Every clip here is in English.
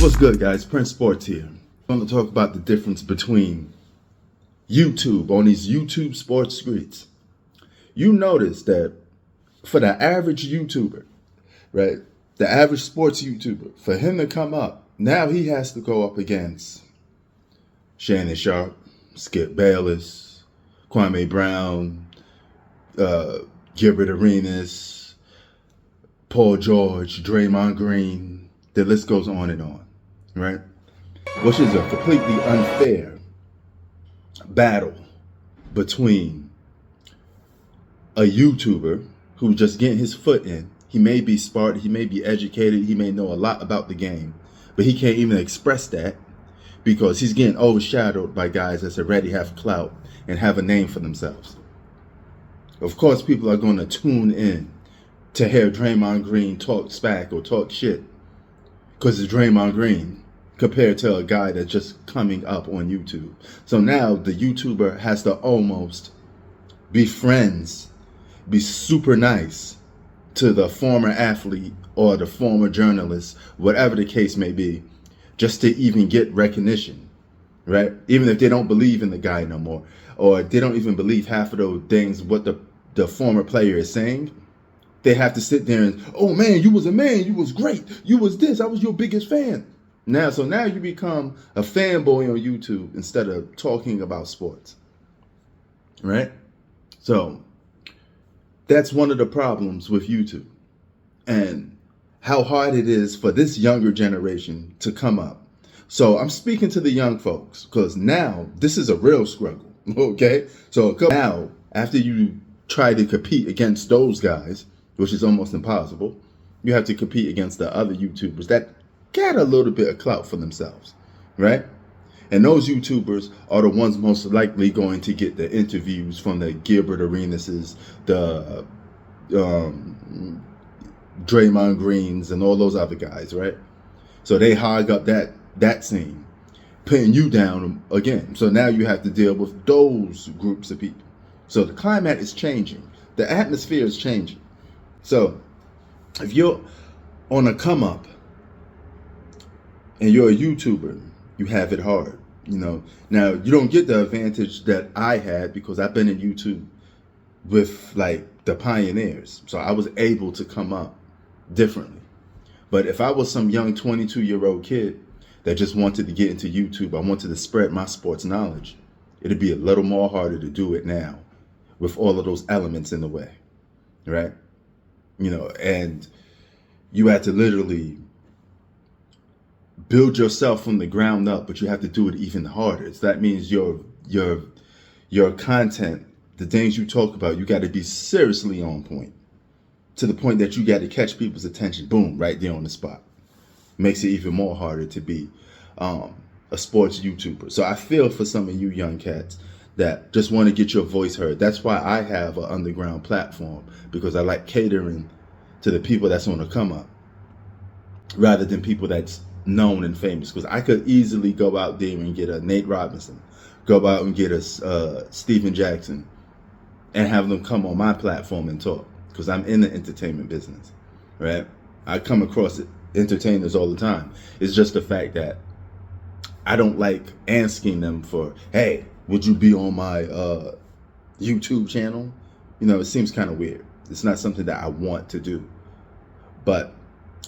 What's good, guys? Prince Sports here. I'm going to talk about the difference between YouTube on these YouTube sports streets. You notice that for the average YouTuber, right, the average sports YouTuber, for him to come up, now he has to go up against Shannon Sharp, Skip Bayless, Kwame Brown, Gilbert Arenas, Paul George, Draymond Green. The list goes on, right? Which is a completely unfair battle between a YouTuber who's just getting his foot in. He may be smart, he may be educated, he may know a lot about the game, but he can't even express that because he's getting overshadowed by guys that already have clout and have a name for themselves. Of course, people are going to tune in to hear Draymond Green talk smack or talk shit because it's Draymond Green compared to a guy that's just coming up on YouTube. So now the YouTuber has to almost be friends, be super nice to the former athlete or the former journalist, whatever the case may be, just to even get recognition, right? Even if they don't believe in the guy no more, or they don't even believe half of those things what the former player is saying, they have to sit there and, oh man, you was a man, you was great, you was this, I was your biggest fan. So now you become a fanboy on YouTube instead of talking about sports, right? So that's one of the problems with YouTube and how hard it is for this younger generation to come up. So I'm speaking to the young folks because now this is a real struggle, okay? So now after you try to compete against those guys, which is almost impossible, you have to compete against the other YouTubers that got a little bit of clout for themselves, right? And those YouTubers are the ones most likely going to get the interviews from the Gilbert Arenases, the Draymond Greens, and all those other guys, right? So they hog up that scene, putting you down again. So now you have to deal with those groups of people. So the climate is changing. The atmosphere is changing. So if you're on a come up and you're a YouTuber, you have it hard. Now you don't get the advantage that I had because I've been in YouTube with like the pioneers. So I was able to come up differently. But if I was some young 22-year-old kid that just wanted to get into YouTube, I wanted to spread my sports knowledge, it'd be a little more harder to do it now with all of those elements in the way, right? And you have to literally build yourself from the ground up, but you have to do it even harder. So that means your content, the things you talk about, you got to be seriously on point, to the point that you got to catch people's attention, boom, right there on the spot. Makes it even more harder to be a sports YouTuber. So I feel for some of you young cats that just want to get your voice heard. That's why I have an underground platform, because I like catering to the people that's on the come up rather than people that's known and famous. Because I could easily go out there and get a Nate Robinson, go out and get a Steven Jackson, and have them come on my platform and talk, because I'm in the entertainment business, right? I come across entertainers all the time. It's just the fact that I don't like asking them for, hey, would you be on my YouTube channel? It seems kind of weird. It's not something that I want to do, but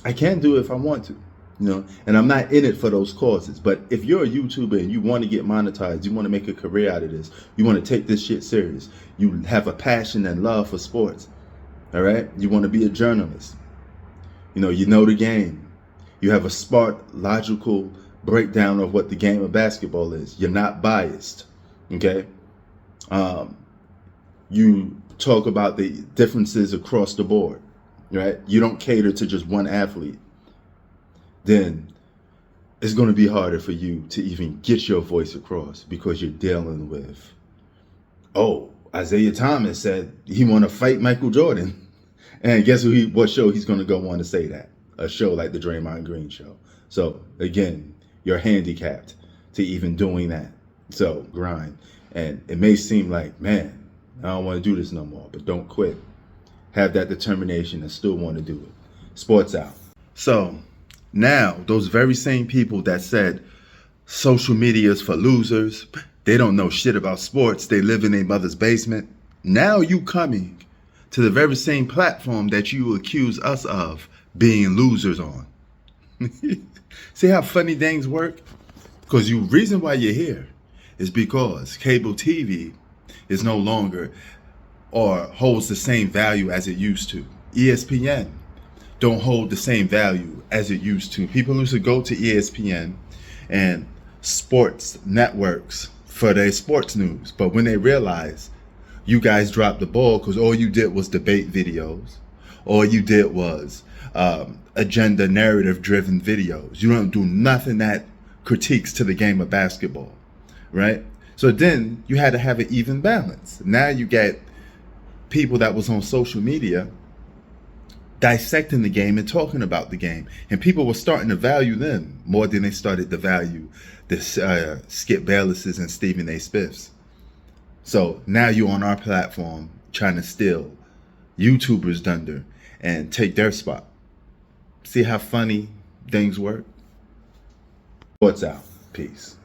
I can do it if I want to, and I'm not in it for those causes. But if you're a YouTuber and you want to get monetized, you want to make a career out of this, you want to take this shit serious, you have a passion and love for sports, all right? You want to be a journalist, you know the game, you have a smart, logical breakdown of what the game of basketball is, you're not biased, okay? You talk about the differences across the board, right? You don't cater to just one athlete. Then it's going to be harder for you to even get your voice across, because you're dealing with, oh, Isaiah Thomas said he want to fight Michael Jordan. And guess what show he's going to go on to say that? A show like the Draymond Green show. So again, you're handicapped to even doing that. So grind. And it may seem like, man, I don't want to do this no more, but don't quit. Have that determination and still want to do it. Sports out. So Now, those very same people that said social media is for losers, they don't know shit about sports, they live in their mother's basement. Now you coming to the very same platform that you accuse us of being losers on. See how funny things work? Because you reason why you're here is because cable TV is no longer or holds the same value as it used to. ESPN don't hold the same value as it used to. People used to go to ESPN and sports networks for their sports news. But when they realized you guys dropped the ball because all you did was debate videos, all you did was agenda narrative driven videos. You don't do nothing that critiques to the game of basketball, right? So then you had to have an even balance. Now you get people that was on social media dissecting the game and talking about the game, and people were starting to value them more than they started to value the Skip Baylesses and Stephen A. Smiths. So now you're on our platform trying to steal YouTubers' thunder and take their spot. See how funny things work? Sports out. Peace.